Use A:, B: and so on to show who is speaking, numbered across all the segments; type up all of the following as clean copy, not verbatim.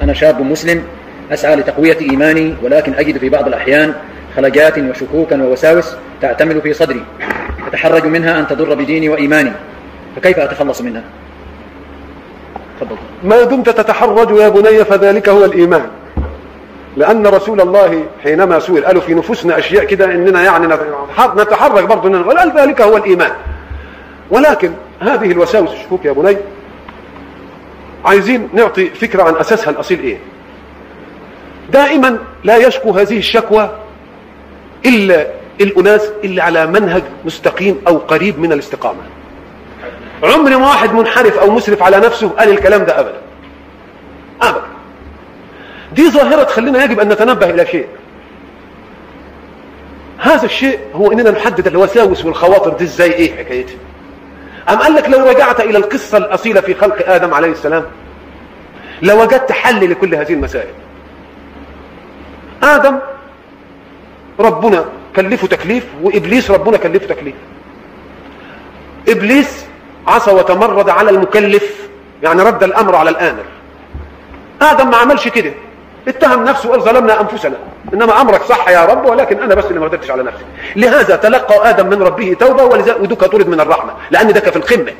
A: أنا شاب مسلم أسعى لتقوية إيماني، ولكن أجد في بعض الأحيان خلجات وشكوكا ووساوس تعتمل في صدري، أتحرج منها أن تضر بديني وإيماني، فكيف أتخلص منها؟ تفضل.
B: ما دمت تتحرج يا بني فذلك هو الإيمان، لأن رسول الله حينما سئل قالوا في نفوسنا أشياء كده إننا يعني نتحرج برضه إننا، وقال ذلك هو الإيمان. ولكن هذه الوساوس الشكوك يا بني عايزين نعطي فكرة عن أساسها الأصيل إيه. دائما لا يشكو هذه الشكوى إلا الأناس اللي على منهج مستقيم أو قريب من الاستقامة. عمر ما واحد منحرف أو مسرف على نفسه قال الكلام ده أبدا أبدا. دي ظاهرة تخلينا يجب أن نتنبه إلى شيء. هذا الشيء هو إننا نحدد الوساوس والخواطر دي إزاي، إيه حكايتها. أم قال لك لو رجعت إلى القصة الأصيلة في خلق آدم عليه السلام لوجدت حل لكل هذه المسائل. آدم ربنا كلفه تكليف، وإبليس ربنا كلفه تكليف. إبليس عصى وتمرد على المكلف، يعني رد الأمر على الآمر. آدم ما عملش كده، اتهم نفسه وقال ظلمنا أنفسنا، إنما أمرك صح يا رب ولكن أنا بس اللي ما ردتش على نفسي. لهذا تلقى آدم من ربه توبة، ودك طرد من الرحمة، لأن دك في القمة.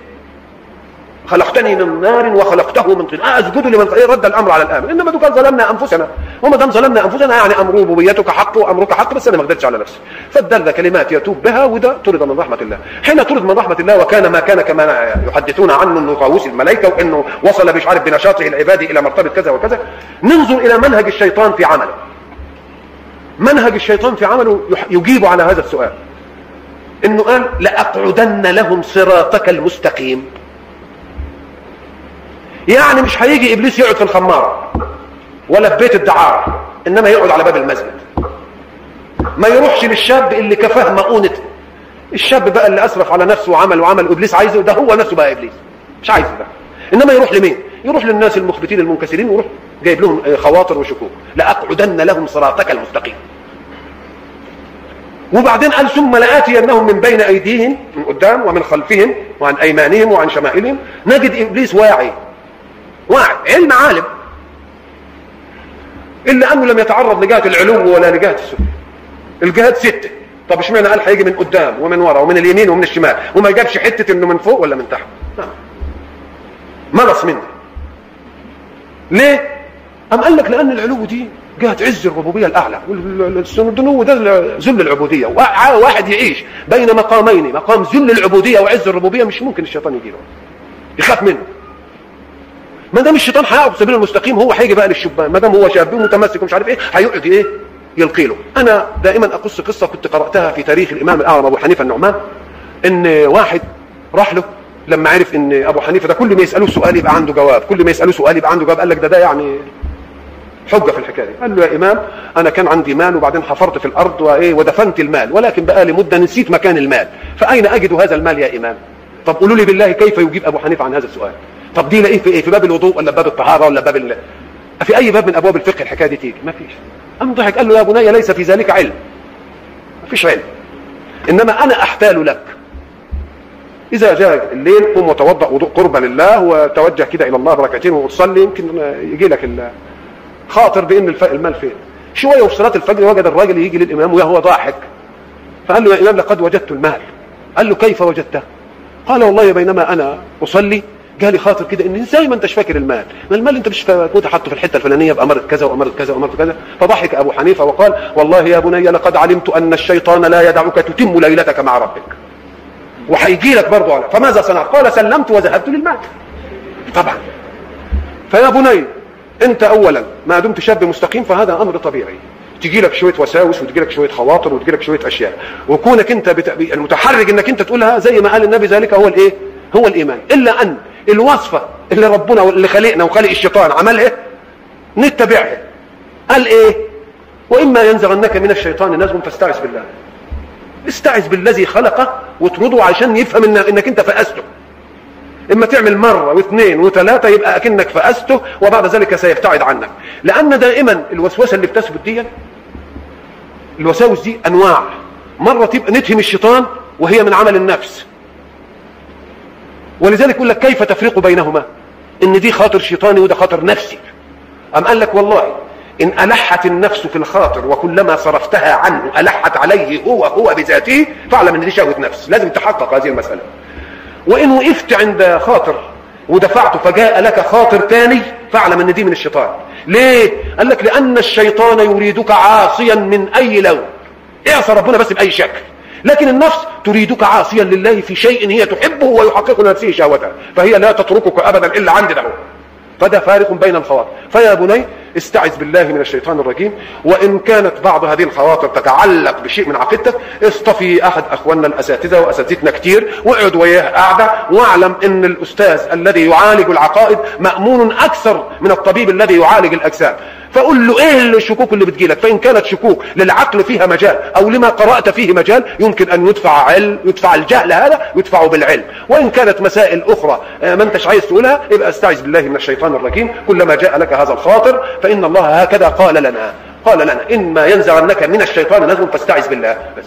B: خلقتني من نار وخلقته من طين، أسجد لمن رد الأمر على الآمر. إنما دك ظلمنا أنفسنا، وما دام ظلمنا أنفسنا يعني أمر ربوبيتك حق وأمرك حق، بس أنا ما قدرتش على نفسي. فالدل كلمات يتوب بها، وده طرد من رحمة الله. حين طرد من رحمة الله وكان ما كان كما يحدثون عنه انه طاووس الملائكة، وانه وصل مش عارف بنشاطه العبادي الى مرتبة كذا وكذا. ننظر الى منهج الشيطان في عمله. منهج الشيطان في عمله يجيب على هذا السؤال، انه قال لأقعدن لهم صراطك المستقيم. يعني مش هيجي ابليس يقعد في الخمارة ولا في بيت الدعارة، انما يقعد على باب المسجد. ما يروحش للشاب اللي كفاه مؤونة، الشاب بقى اللي اسرف على نفسه وعمل ابليس عايزه، ده هو نفسه بقى ابليس مش عايزه ده. انما يروح لمين؟ يروح للناس المخبتين المنكسرين، ويروح جايب لهم خواطر وشكوك. لأقعدن لهم صراطك المستقيم. وبعدين قال ثم لآتينهم من بين ايديهم، من قدام ومن خلفهم وعن ايمانهم وعن شمائلهم. نجد ابليس واعي علم عالم، الا انه لم يتعرض لجهة العلو ولا لجهة السفل. الجهات 6. طب اشمعنى قال هيجي من قدام ومن ورا ومن اليمين ومن الشمال، وما جابش حته انه من فوق ولا من تحت؟ ملص منه. ليه؟ ام قال لك لان العلو دي جهه عز الربوبيه الاعلى، والدنو ده ذل العبوديه. واحد يعيش بين مقامين، مقام ذل العبوديه وعز الربوبيه، مش ممكن الشيطان يجي له، يخاف منه. ما دام الشيطان هيقعد في سبيل المستقيم، هو هيجي بقى للشبان. ما دام هو شاب متمسك ومش عارف ايه، هيقعد ايه؟ يلقي له. انا دائما اقص قصه كنت قراتها في تاريخ الامام الاعظم ابو حنيفه النعمان، ان واحد راح له لما عرف ان ابو حنيفه ده كل ما يسالوه سؤال يبقى عنده جواب، كل ما يسالوه سؤال يبقى عنده جواب. قال لك ده يعني حجه في الحكايه. قال له يا امام انا كان عندي مال وبعدين حفرت في الارض ودفنت المال، ولكن بقى لي مده نسيت مكان المال، فاين اجد هذا المال يا امام؟ طب قولوا لي بالله كيف يجيب ابو حنيفه عن هذا السؤال؟ طب دي لاقيه في ايه؟ في باب الوضوء ولا باب الطهاره ولا باب في اي باب من ابواب الفقه الحكايه دي تيجي؟ ما فيش. قام ضحك قال له يا بني ليس في ذلك علم، ما فيش علم، انما انا احتال لك. اذا جاء الليل قم وتوضا وضوء قربا لله وتوجه كده الى الله بركعتين وتصلي، يمكن يجي لك خاطر بان المال فين. شويه وفي صلاه الفجر وجد الراجل يجي للامام وهو ضاحك، فقال له يا امام لقد وجدت المال. قال له كيف وجدته؟ قال والله بينما انا اصلي جالي خاطر كده ان ازاي ما انتش فاكر المال، ما المال انت مش كنت حاطه في الحته الفلانيه باماره كذا واماره كذا واماره كذا. فضحك ابو حنيفه وقال والله يا بني لقد علمت ان الشيطان لا يدعك تتم ليلتك مع ربك، وهيجي لك برضه على. فماذا صنعت؟ قال سلمت وذهبت للمال. طبعا. فيا بني انت اولا ما دمت شاب مستقيم فهذا امر طبيعي، تجي لك شويه وساوس وتجي لك شويه خواطر وتجي لك شويه اشياء، وكونك انت المتحرج انك انت تقولها زي ما قال النبي ذلك هو الايه؟ هو الايمان. الا ان الوصفه اللي ربنا واللي خلقنا وخلق الشيطان عملها نتبعها. قال ايه؟ واما ينزغنك من الشيطان نزغ فاستعذ بالله. استعذ بالذي خلقه واطرده عشان يفهم انك انت فأسته. اما تعمل مره واثنين وثلاثه يبقى اكنك فأسته، وبعد ذلك سيبتعد عنك. لان دائما الوسوسه اللي بتثبت دي، الوساوس دي انواع. مره تبقى نتهم الشيطان وهي من عمل النفس، ولذلك يقول لك كيف تفرق بينهما؟ ان دي خاطر شيطاني وده خاطر نفسي. أم قال لك والله إن ألحت النفس في الخاطر وكلما صرفتها عنه ألحت عليه هو بذاته، فاعلم ان دي شهوة نفس، لازم تحقق هذه المسألة. وإن وقفت عند خاطر ودفعته فجاء لك خاطر تاني، فاعلم ان دي من الشيطان. ليه؟ قال لك لأن الشيطان يريدك عاصيا من أي لون، اعصى ربنا بس بأي شكل، لكن النفس تريدك عاصيا لله في شيء هي تحبه ويحقق لنفسه شهوتها، فهي لا تتركك أبدا إلا عند له. فده فارق بين الخواطر. فيا بني استعذ بالله من الشيطان الرجيم. وإن كانت بعض هذه الخواطر تتعلق بشيء من عقيدتك، اصطفي أحد أخواننا الأساتذة وأساتذتنا كتير واقعد وياه قاعدة، واعلم أن الأستاذ الذي يعالج العقائد مأمون أكثر من الطبيب الذي يعالج الأجسام. فقل له ايه الشكوك اللي بتجيلك، فإن كانت شكوك للعقل فيها مجال أو لما قرأت فيه مجال، يمكن أن يدفع الجهل هذا يدفع بالعلم. وإن كانت مسائل أخرى ما انتش عايز تقولها، يبقى استعذ بالله من الشيطان الرجيم. كلما جاء لك هذا الخاطر فإن الله هكذا قال لنا إما ينزغنك من الشيطان نزغ فاستعذ بالله بس.